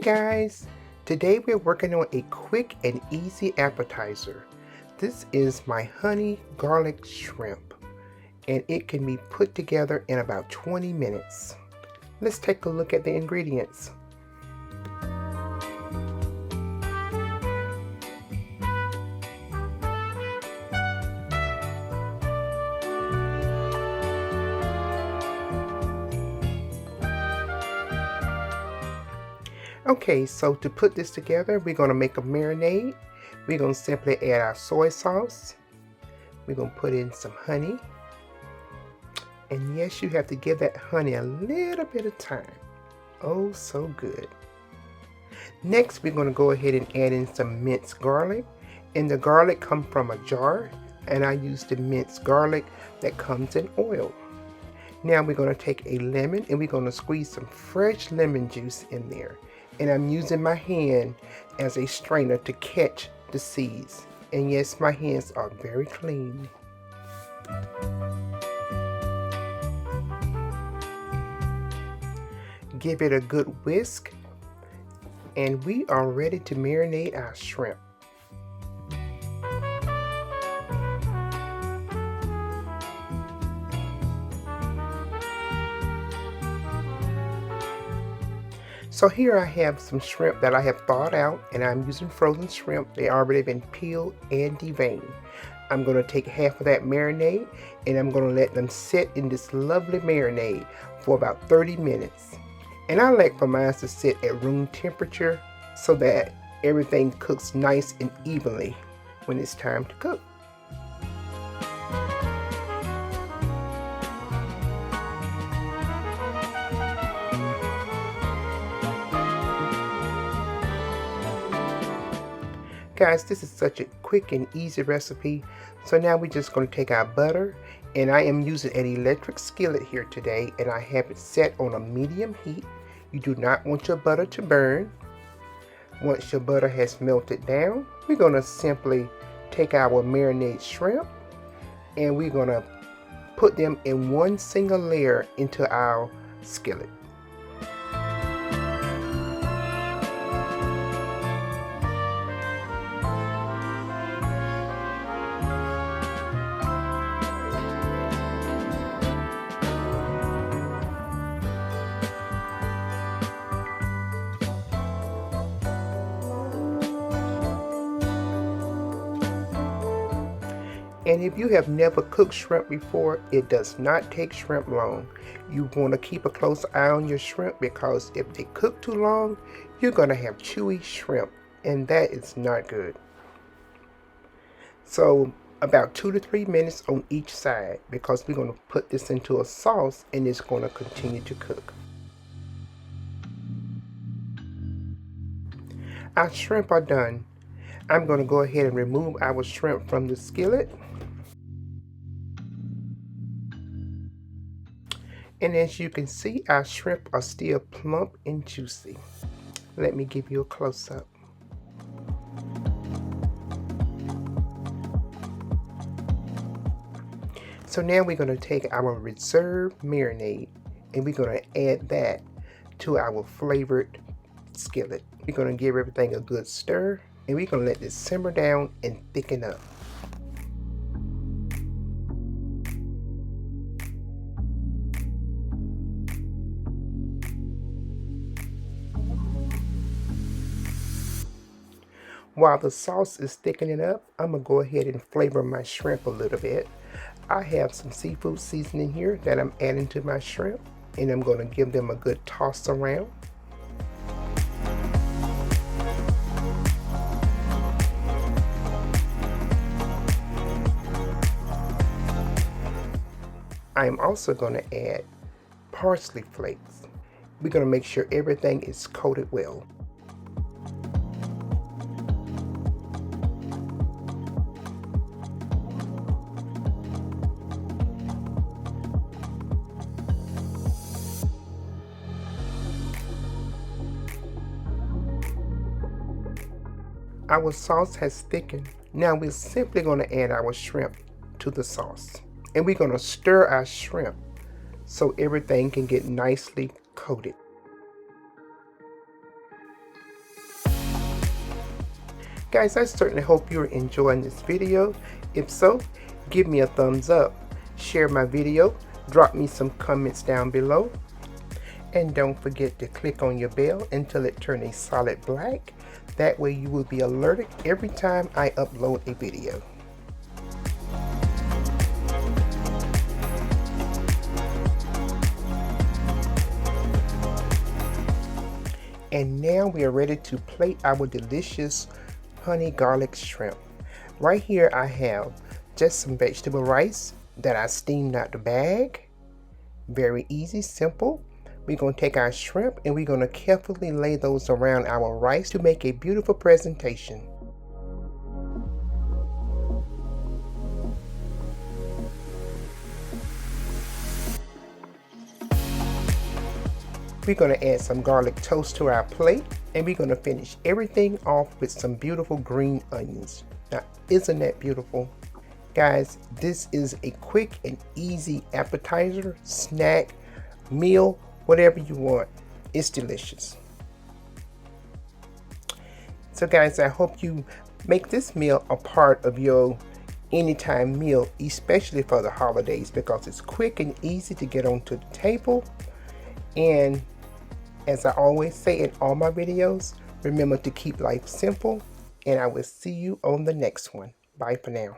guys, today we're working on a quick and easy appetizer. This is my honey garlic shrimp and it can be put together in about 20 minutes. Let's take a look at the ingredients. Okay, so to put this together, we're going to make a marinade. We're going to simply add our soy sauce. We're going to put in some honey. And yes, you have to give that honey a little bit of time. Oh, so good. Next, we're going to go ahead and add in some minced garlic. And the garlic comes from a jar. And I use the minced garlic that comes in oil. Now we're going to take a lemon and we're going to squeeze some fresh lemon juice in there. And I'm using my hand as a strainer to catch the seeds. And yes, my hands are very clean. Give it a good whisk. And we are ready to marinate our shrimp. So here I have some shrimp that I have thawed out, and I'm using frozen shrimp. They already been peeled and deveined. I'm going to take half of that marinade and I'm going to let them sit in this lovely marinade for about 30 minutes. And I like for mine to sit at room temperature so that everything cooks nice and evenly when it's time to cook. Guys, this is such a quick and easy recipe. So now we're just going to take our butter, and I am using an electric skillet here today, and I have it set on a medium heat. You do not want your butter to burn. Once your butter has melted down, we're going to simply take our marinade shrimp and we're going to put them in one single layer into our skillet. And if you have never cooked shrimp before, it does not take shrimp long. You want to keep a close eye on your shrimp because if they cook too long, you're going to have chewy shrimp, and that is not good. So about 2 to 3 minutes on each side, because we're going to put this into a sauce and it's going to continue to cook. Our shrimp are done. I'm going to go ahead and remove our shrimp from the skillet. And as you can see, our shrimp are still plump and juicy. Let me give you a close-up. So now we're going to take our reserved marinade and we're going to add that to our flavored skillet. We're going to give everything a good stir and we're going to let this simmer down and thicken up. While the sauce is thickening up, I'm going to go ahead and flavor my shrimp a little bit. I have some seafood seasoning here that I'm adding to my shrimp, and I'm going to give them a good toss around. I'm also going to add parsley flakes. We're going to make sure everything is coated well. Our sauce has thickened. Now we're simply going to add our shrimp to the sauce. And we're going to stir our shrimp so everything can get nicely coated. Guys, I certainly hope you're enjoying this video. If so, give me a thumbs up, share my video, drop me some comments down below, and don't forget to click on your bell until it turns a solid black. That way you will be alerted every time I upload a video. And now we are ready to plate our delicious honey garlic shrimp. Right here I have just some vegetable rice that I steamed out the bag. Very easy, simple. We're going to take our shrimp and we're going to carefully lay those around our rice to make a beautiful presentation. We're going to add some garlic toast to our plate, and we're going to finish everything off with some beautiful green onions. Now, isn't that beautiful? Guys, this is a quick and easy appetizer, snack, meal, whatever you want. It's delicious. So guys, I hope you make this meal a part of your anytime meal, especially for the holidays, because it's quick and easy to get onto the table. And as I always say in all my videos, remember to keep life simple, and I will see you on the next one. Bye for now.